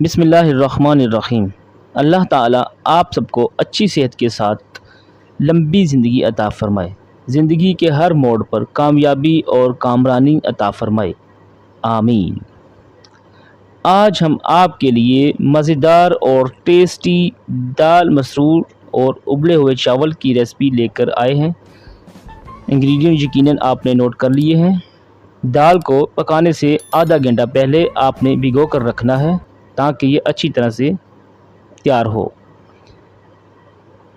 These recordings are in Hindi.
बिस्मिल्लाहिर्रहमानिर्रहीम। अल्लाह ताला आप सबको अच्छी सेहत के साथ लंबी ज़िंदगी अता फ़रमाए। ज़िंदगी के हर मोड़ पर कामयाबी और कामरानी अता फ़रमाए, आमीन। आज हम आपके लिए मज़ेदार और टेस्टी दाल मसरूर और उबले हुए चावल की रेसिपी लेकर आए हैं। इंग्रेडिएंट यकीनन आपने नोट कर लिए हैं। दाल को पकाने से आधा घंटा पहले आपने भिगो कर रखना है ताकि ये अच्छी तरह से तैयार हो।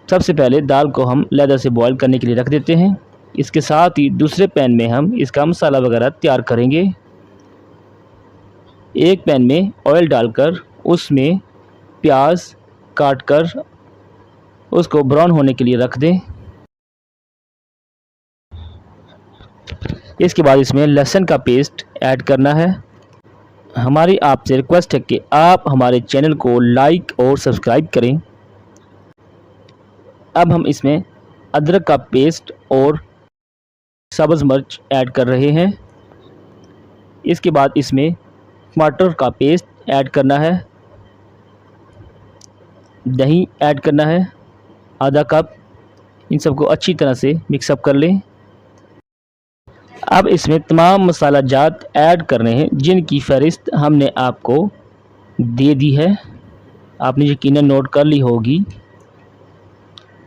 सबसे पहले दाल को हम लहदा से बॉईल करने के लिए रख देते हैं। इसके साथ ही दूसरे पैन में हम इसका मसाला वगैरह तैयार करेंगे। एक पैन में ऑयल डालकर उसमें प्याज काट कर उसको ब्राउन होने के लिए रख दें। इसके बाद इसमें लहसुन का पेस्ट ऐड करना है। हमारी आपसे रिक्वेस्ट है कि आप हमारे चैनल को लाइक और सब्सक्राइब करें। अब हम इसमें अदरक का पेस्ट और सब्ज़ मिर्च ऐड कर रहे हैं। इसके बाद इसमें टमाटर का पेस्ट ऐड करना है। दही ऐड करना है आधा कप। इन सबको अच्छी तरह से मिक्सअप कर लें। अब इसमें तमाम मसाला जात ऐड करने हैं जिनकी फ़हरिस्त हमने आपको दे दी है, आपने यकीनन नोट कर ली होगी।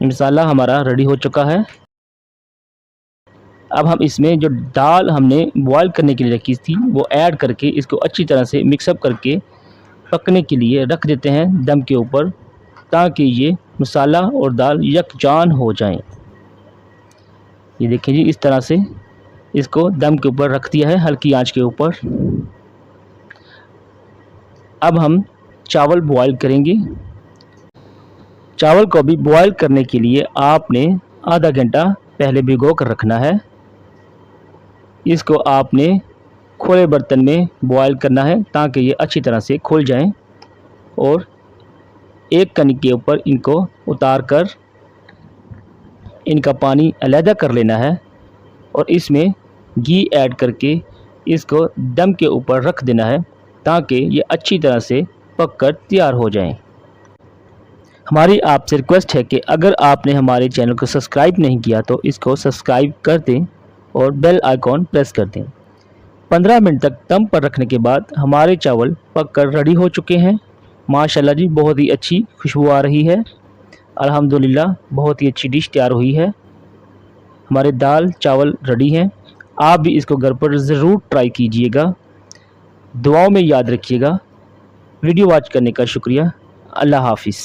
मसाला हमारा रेडी हो चुका है। अब हम इसमें जो दाल हमने बॉईल करने के लिए रखी थी वो ऐड करके इसको अच्छी तरह से मिक्सअप करके पकने के लिए रख देते हैं दम के ऊपर, ताकि ये मसाला और दाल यकजान हो जाएं। ये देखिए जी, इस तरह से इसको दम के ऊपर रख दिया है, हल्की आंच के ऊपर। अब हम चावल बॉईल करेंगे। चावल को भी बॉईल करने के लिए आपने आधा घंटा पहले भिगो कर रखना है। इसको आपने खुले बर्तन में बॉईल करना है ताकि ये अच्छी तरह से खुल जाएं, और एक कनी के ऊपर इनको उतार कर इनका पानी अलहदा कर लेना है और इसमें घी ऐड करके इसको दम के ऊपर रख देना है ताकि ये अच्छी तरह से पककर तैयार हो जाएं। हमारी आपसे रिक्वेस्ट है कि अगर आपने हमारे चैनल को सब्सक्राइब नहीं किया तो इसको सब्सक्राइब कर दें और बेल आइकॉन प्रेस कर दें। 15 मिनट तक दम पर रखने के बाद हमारे चावल पककर रेडी हो चुके हैं। माशाल्लाह जी, बहुत ही अच्छी खुशबू आ रही है। अल्हम्दुलिल्लाह, बहुत ही अच्छी डिश तैयार हुई है। हमारे दाल चावल रेडी हैं। आप भी इसको घर पर ज़रूर ट्राई कीजिएगा। दुआओं में याद रखिएगा। वीडियो वॉच करने का शुक्रिया। अल्लाह हाफ़िज़।